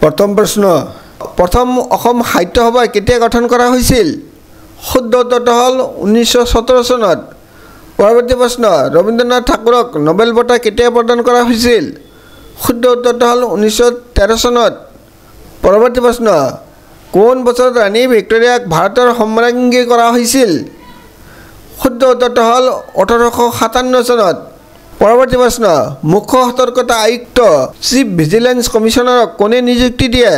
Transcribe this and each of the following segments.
প্ৰথম প্ৰশ্ন প্ৰথম অসম সাহিত্য সভা কেতিয়া গঠন কৰা হৈছিল শুদ্ধ উত্তৰটো হ'ল 1917 চনত পৰৱৰ্তী প্ৰশ্ন ৰবীন্দ্ৰনাথ ঠাকুৰক নোবেল বঁটা কেতিয়া প্ৰদান কৰা হৈছিল শুদ্ধ উত্তৰটো হ'ল 1913 চনত পৰৱৰ্তী প্ৰশ্ন কোন বছৰত ৰাণী ভিক্টোৰিয়াক ভাৰতৰ সম্ৰাজ্ঞী কৰা হৈছিল শুদ্ধ উত্তৰটো হ'ল 1857 চনত পৰৱৰ্তী প্ৰশ্ন মুখ্য সতৰ্কতা আয়ুক্ত চিফ ভিজিলেন্স কমিশনাৰক কোনে নিযুক্তি দিয়ে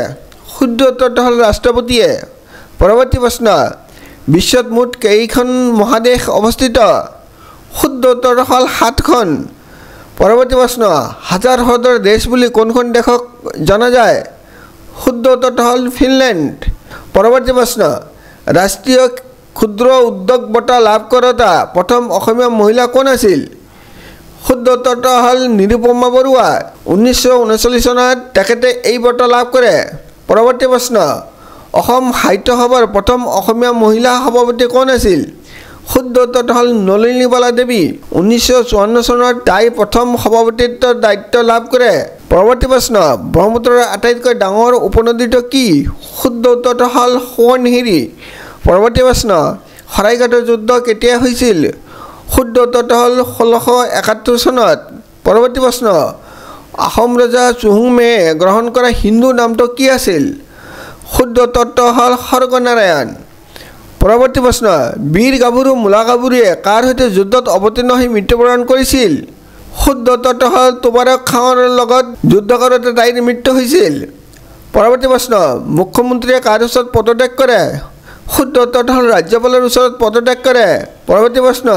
শুদ্ধ উত্তৰটো হ'ল ৰাষ্ট্ৰপতিয়ে পৰৱৰ্তী প্ৰশ্ন বিশ্বত মুঠ কেইখন মহাদেশ অৱস্থিত শুদ্ধ উত্তৰটো হ'ল 7খন পৰৱৰ্তী প্ৰশ্ন হাজাৰ হ্ৰদৰ দেশ বুলি কোনখন দেশক জনা যায় শুদ্ধ উত্তৰটো হ'ল ফিনলেণ্ড পৰৱৰ্তী প্ৰশ্ন ৰাষ্ট্ৰীয় ক্ষুদ্ৰ উদ্যোগ বঁটা লাভ কৰা প্ৰথম অসমীয়া মহিলা কোন আছিল শুদ্ধ উত্তৰটো হ'ল নিৰুপমা বৰুৱা 1939 চনত তেখেতে এই বঁটা লাভ কৰে পৰৱৰ্তী প্ৰশ্ন অসম সাহিত্য সভাৰ প্ৰথম অসমীয়া মহিলা সভাপতি কোন আছিল শুদ্ধ উত্তৰটো হ'ল নলিনীবালা দেৱী 1954 চনত তাই প্ৰথম সভাপতিত্বৰ দায়িত্ব লাভ কৰে পৰৱৰ্তী প্ৰশ্ন ব্ৰহ্মপুত্ৰৰ আটাইতকৈ ডাঙৰ উপনদীটো কি শুদ্ধ উত্তৰটো হ'ল সোৱণশিৰি পৰৱৰ্তী প্ৰশ্ন শৰাইঘাটৰ যুদ্ধ কেতিয়া হৈছিল শুদ্ধ উত্তৰটো হ'ল 1671 চনত পৰৱৰ্তী প্ৰশ্ন আহোম ৰজা চুহুংমুঙে গ্ৰহণ কৰা হিন্দু নামটো কি আছিল শুদ্ধ উত্তৰটো হ'ল স্বৰ্গনাৰায়ণ পৰৱৰ্তী প্ৰশ্ন বীৰ গাভৰু মূলা গাভৰুৱে কাৰ সৈতে যুদ্ধত অৱতীৰ্ণ হৈ মৃত্যুবৰণ কৰিছিল শুদ্ধ উত্তৰটো হ'ল তুবাৰক খাঁৰ লগত যুদ্ধ কৰোঁতে তাইৰ মৃত্যু হৈছিল পৰৱৰ্তী প্ৰশ্ন মুখ্যমন্ত্ৰীয়ে কাৰ ওচৰত পদত্যাগ কৰে শুদ্ধ উত্তৰটো হ'ল ৰাজ্যপালৰ ওচৰত পদত্যাগ কৰে পৰৱৰ্তী প্ৰশ্ন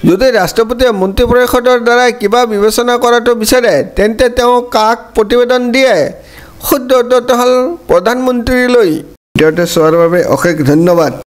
যদি ৰাষ্ট্ৰপতিয়ে মন্ত্ৰী পৰিষদৰ দ্বাৰা কিবা বিবেচনা কৰাটো বিচাৰে তেন্তে তেওঁ কাক প্ৰতিবেদন দিয়ে শুদ্ধ উত্তৰটো হ'ল প্ৰধানমন্ত্ৰীলৈ ভিডিঅ'টো চোৱাৰ বাবে অশেষ ধন্যবাদ।